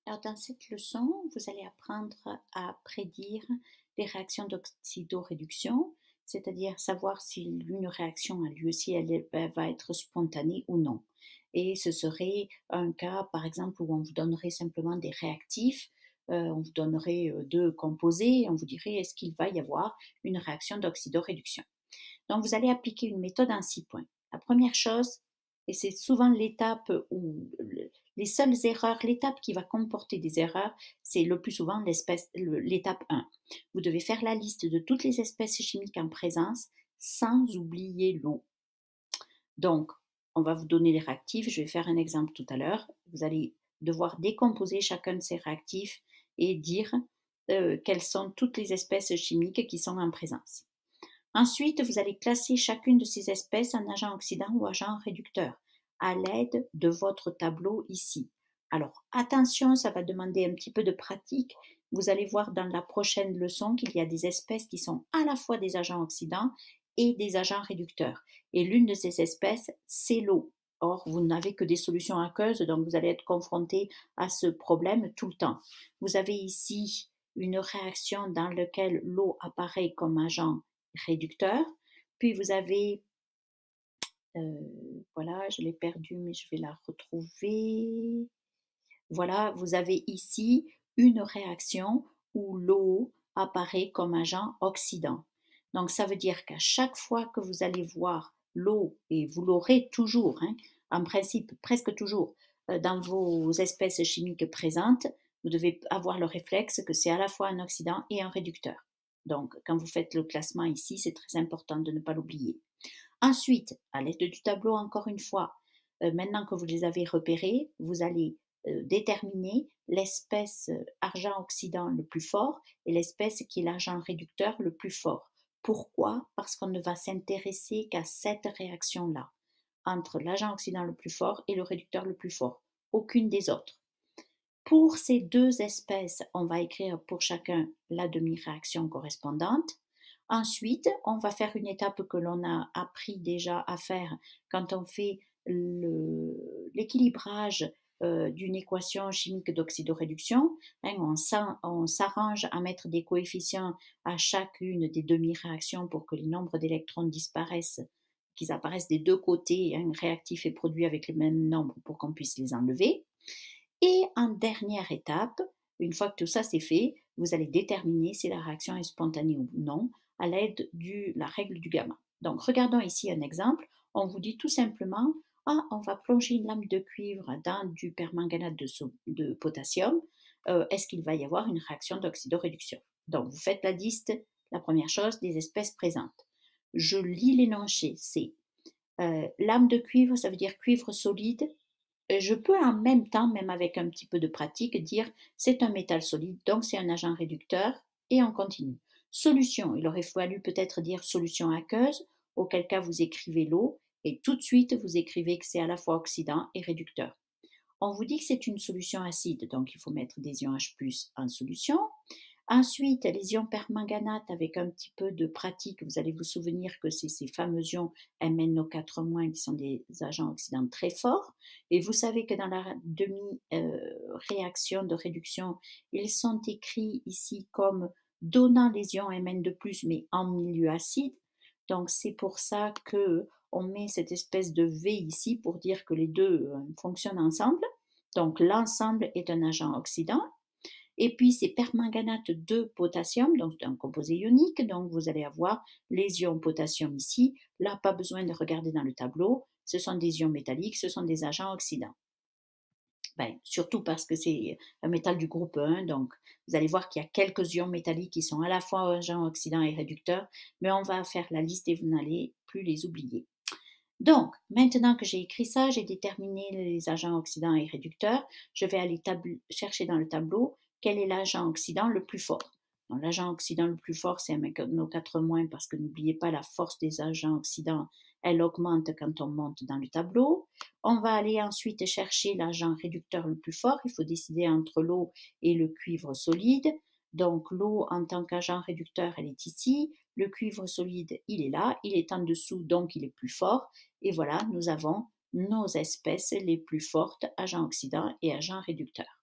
Alors, dans cette leçon, vous allez apprendre à prédire les réactions d'oxydoréduction, c'est-à-dire savoir si une réaction a lieu, si elle va être spontanée ou non. Et ce serait un cas, par exemple, où on vous donnerait simplement des réactifs, on vous donnerait deux composés, et on vous dirait est-ce qu'il va y avoir une réaction d'oxydoréduction. Donc, vous allez appliquer une méthode en 6 points. La première chose, et c'est souvent l'étape où les seules erreurs, l'étape qui va comporter des erreurs, c'est le plus souvent l'étape 1. Vous devez faire la liste de toutes les espèces chimiques en présence sans oublier l'eau. Donc, on va vous donner les réactifs. Je vais faire un exemple tout à l'heure. Vous allez devoir décomposer chacun de ces réactifs et dire quelles sont toutes les espèces chimiques qui sont en présence. Ensuite, vous allez classer chacune de ces espèces en agent oxydant ou agent réducteur à l'aide de votre tableau ici. Alors, attention, ça va demander un petit peu de pratique. Vous allez voir dans la prochaine leçon qu'il y a des espèces qui sont à la fois des agents oxydants et des agents réducteurs. Et l'une de ces espèces, c'est l'eau. Or, vous n'avez que des solutions aqueuses, donc vous allez être confronté à ce problème tout le temps. Vous avez ici une réaction dans laquelle l'eau apparaît comme agent réducteur. Puis vous avez, voilà, je l'ai perdue, mais je vais la retrouver. Voilà, vous avez ici une réaction où l'eau apparaît comme agent oxydant. Donc ça veut dire qu'à chaque fois que vous allez voir l'eau, et vous l'aurez toujours, hein, en principe presque toujours, dans vos espèces chimiques présentes, vous devez avoir le réflexe que c'est à la fois un oxydant et un réducteur. Donc quand vous faites le classement ici, c'est très important de ne pas l'oublier. Ensuite, à l'aide du tableau, encore une fois, maintenant que vous les avez repérés, vous allez déterminer l'espèce argent-oxydant le plus fort et l'espèce qui est l'argent réducteur le plus fort. Pourquoi? Parce qu'on ne va s'intéresser qu'à cette réaction-là, entre l'agent oxydant le plus fort et le réducteur le plus fort, aucune des autres. Pour ces deux espèces, on va écrire pour chacun la demi-réaction correspondante. Ensuite, on va faire une étape que l'on a appris déjà à faire quand on fait l'équilibrage d'une équation chimique d'oxydoréduction. Hein, on s'arrange à mettre des coefficients à chacune des demi-réactions pour que les nombres d'électrons disparaissent, qu'ils apparaissent des deux côtés, hein, réactif et produit avec le même nombre pour qu'on puisse les enlever. Et en dernière étape, une fois que tout ça c'est fait, vous allez déterminer si la réaction est spontanée ou non à l'aide de la règle du gamma. Donc regardons ici un exemple. On vous dit tout simplement, on va plonger une lame de cuivre dans du permanganate de potassium. Est-ce qu'il va y avoir une réaction d'oxydoréduction? Donc vous faites la liste, la première chose, des espèces présentes. Je lis l'énoncé, c'est lame de cuivre, ça veut dire cuivre solide. Je peux en même temps, même avec un petit peu de pratique, dire c'est un métal solide, donc c'est un agent réducteur, et on continue. Solution, il aurait fallu peut-être dire solution aqueuse, auquel cas vous écrivez l'eau, et tout de suite vous écrivez que c'est à la fois oxydant et réducteur. On vous dit que c'est une solution acide, donc il faut mettre des ions H+ en solution. Ensuite, les ions permanganate, avec un petit peu de pratique, vous allez vous souvenir que c'est ces fameux ions MnO4- qui sont des agents oxydants très forts. Et vous savez que dans la demi-réaction de réduction, ils sont écrits ici comme donnant les ions Mn2+, mais en milieu acide. Donc c'est pour ça qu'on met cette espèce de V ici pour dire que les deux fonctionnent ensemble. Donc l'ensemble est un agent oxydant. Et puis c'est permanganate de potassium, donc un composé ionique, donc vous allez avoir les ions potassium ici. Là, pas besoin de regarder dans le tableau, ce sont des ions métalliques, ce sont des agents oxydants. Surtout parce que c'est un métal du groupe 1, donc vous allez voir qu'il y a quelques ions métalliques qui sont à la fois agents oxydants et réducteurs, mais on va faire la liste et vous n'allez plus les oublier. Donc, maintenant que j'ai écrit ça, j'ai déterminé les agents oxydants et réducteurs, je vais aller chercher dans le tableau quel est l'agent oxydant le plus fort. L'agent oxydant le plus fort, c'est MnO4- parce que n'oubliez pas la force des agents oxydants, elle augmente quand on monte dans le tableau. On va aller ensuite chercher l'agent réducteur le plus fort. Il faut décider entre l'eau et le cuivre solide. Donc l'eau en tant qu'agent réducteur, elle est ici. Le cuivre solide, il est là. Il est en dessous, donc il est plus fort. Et voilà, nous avons nos espèces les plus fortes, agents oxydants et agents réducteurs.